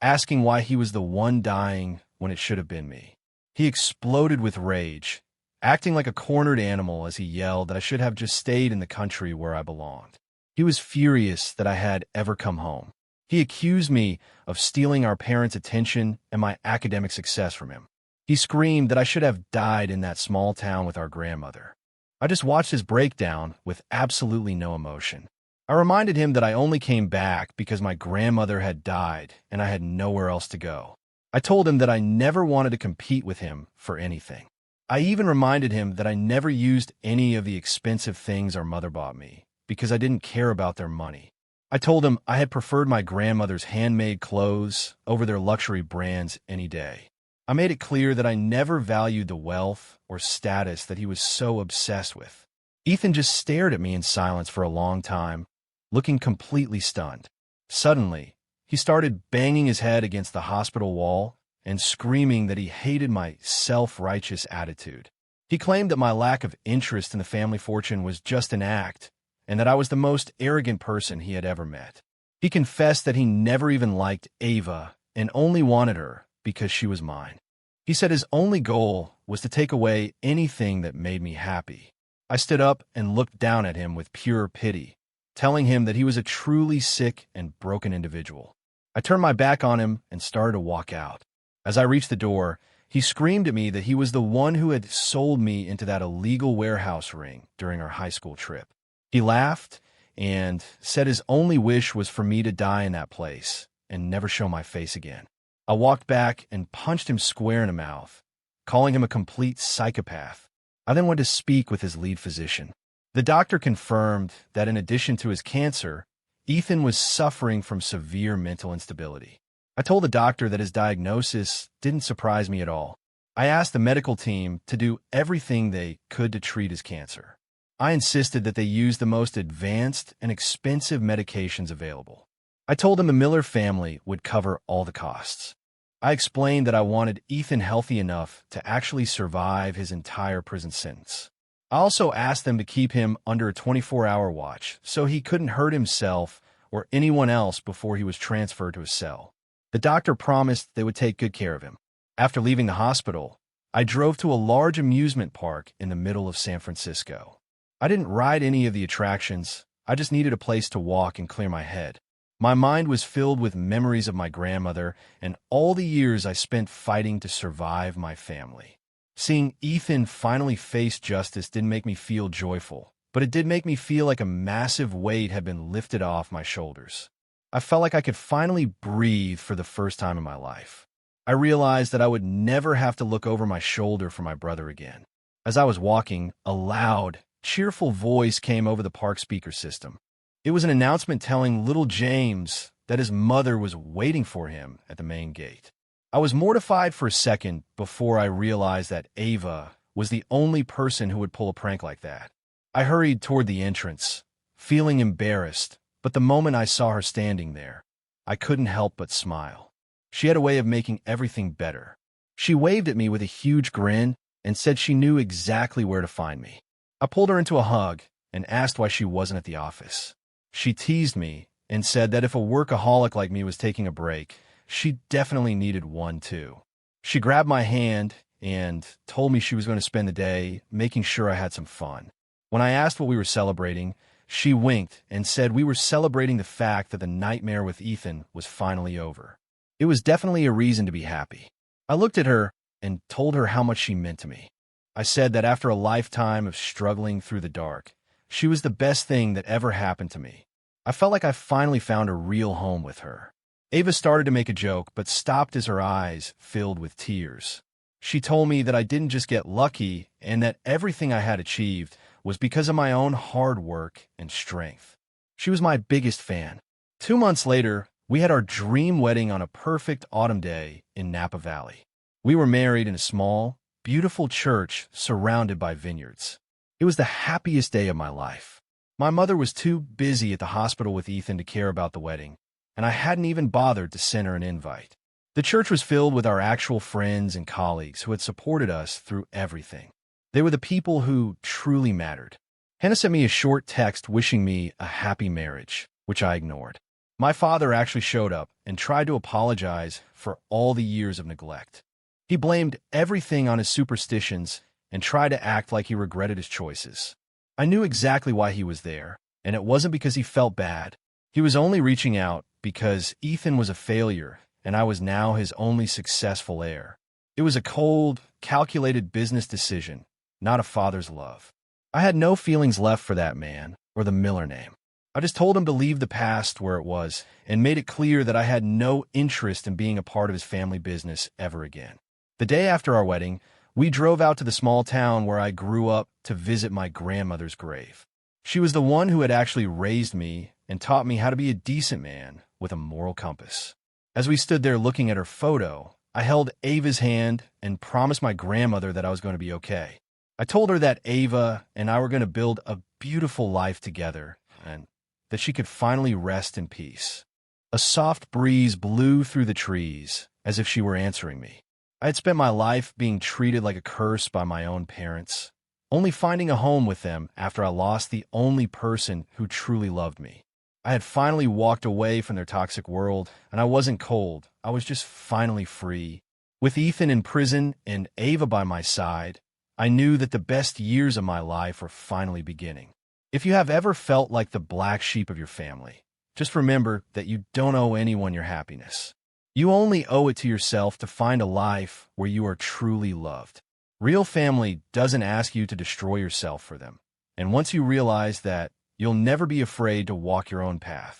asking why he was the one dying when it should have been me. He exploded with rage, acting like a cornered animal as he yelled that I should have just stayed in the country where I belonged. He was furious that I had ever come home. He accused me of stealing our parents' attention and my academic success from him. He screamed that I should have died in that small town with our grandmother. I just watched his breakdown with absolutely no emotion. I reminded him that I only came back because my grandmother had died and I had nowhere else to go. I told him that I never wanted to compete with him for anything. I even reminded him that I never used any of the expensive things our mother bought me because I didn't care about their money. I told him I had preferred my grandmother's handmade clothes over their luxury brands any day. I made it clear that I never valued the wealth or status that he was so obsessed with. Ethan just stared at me in silence for a long time, looking completely stunned. Suddenly, he started banging his head against the hospital wall and screaming that he hated my self-righteous attitude. He claimed that my lack of interest in the family fortune was just an act, and that I was the most arrogant person he had ever met. He confessed that he never even liked Ava and only wanted her because she was mine. He said his only goal was to take away anything that made me happy. I stood up and looked down at him with pure pity, telling him that he was a truly sick and broken individual. I turned my back on him and started to walk out. As I reached the door, he screamed at me that he was the one who had sold me into that illegal warehouse ring during our high school trip. He laughed and said his only wish was for me to die in that place and never show my face again. I walked back and punched him square in the mouth, calling him a complete psychopath. I then went to speak with his lead physician. The doctor confirmed that in addition to his cancer, Ethan was suffering from severe mental instability. I told the doctor that his diagnosis didn't surprise me at all. I asked the medical team to do everything they could to treat his cancer. I insisted that they use the most advanced and expensive medications available. I told them the Miller family would cover all the costs. I explained that I wanted Ethan healthy enough to actually survive his entire prison sentence. I also asked them to keep him under a 24-hour watch so he couldn't hurt himself or anyone else before he was transferred to a cell. The doctor promised they would take good care of him. After leaving the hospital, I drove to a large amusement park in the middle of San Francisco. I didn't ride any of the attractions. I just needed a place to walk and clear my head. My mind was filled with memories of my grandmother and all the years I spent fighting to survive my family. Seeing Ethan finally face justice didn't make me feel joyful, but it did make me feel like a massive weight had been lifted off my shoulders. I felt like I could finally breathe for the first time in my life. I realized that I would never have to look over my shoulder for my brother again. As I was walking, a loud, cheerful voice came over the park speaker system. It was an announcement telling little James that his mother was waiting for him at the main gate. I was mortified for a second before I realized that Ava was the only person who would pull a prank like that. I hurried toward the entrance, feeling embarrassed, but the moment I saw her standing there, I couldn't help but smile. She had a way of making everything better. She waved at me with a huge grin and said she knew exactly where to find me. I pulled her into a hug and asked why she wasn't at the office. She teased me and said that if a workaholic like me was taking a break, she definitely needed one too. She grabbed my hand and told me she was going to spend the day making sure I had some fun. When I asked what we were celebrating, she winked and said we were celebrating the fact that the nightmare with Ethan was finally over. It was definitely a reason to be happy. I looked at her and told her how much she meant to me. I said that after a lifetime of struggling through the dark, she was the best thing that ever happened to me. I felt like I finally found a real home with her. Ava started to make a joke, but stopped as her eyes filled with tears. She told me that I didn't just get lucky and that everything I had achieved was because of my own hard work and strength. She was my biggest fan. 2 months later, we had our dream wedding on a perfect autumn day in Napa Valley. We were married in a small, beautiful church surrounded by vineyards. It was the happiest day of my life. My mother was too busy at the hospital with Ethan to care about the wedding, and I hadn't even bothered to send her an invite. The church was filled with our actual friends and colleagues who had supported us through everything. They were the people who truly mattered. Hannah sent me a short text wishing me a happy marriage, which I ignored. My father actually showed up and tried to apologize for all the years of neglect. He blamed everything on his superstitions and tried to act like he regretted his choices. I knew exactly why he was there, and it wasn't because he felt bad. He was only reaching out because Ethan was a failure, and I was now his only successful heir. It was a cold, calculated business decision, not a father's love. I had no feelings left for that man or the Miller name. I just told him to leave the past where it was and made it clear that I had no interest in being a part of his family business ever again. The day after our wedding, we drove out to the small town where I grew up to visit my grandmother's grave. She was the one who had actually raised me and taught me how to be a decent man with a moral compass. As we stood there looking at her photo, I held Ava's hand and promised my grandmother that I was going to be okay. I told her that Ava and I were going to build a beautiful life together and that she could finally rest in peace. A soft breeze blew through the trees as if she were answering me. I had spent my life being treated like a curse by my own parents, only finding a home with them after I lost the only person who truly loved me. I had finally walked away from their toxic world, and I wasn't cold. I was just finally free. With Ethan in prison and Ava by my side, I knew that the best years of my life were finally beginning. If you have ever felt like the black sheep of your family, just remember that you don't owe anyone your happiness. You only owe it to yourself to find a life where you are truly loved. Real family doesn't ask you to destroy yourself for them. And once you realize that, you'll never be afraid to walk your own path.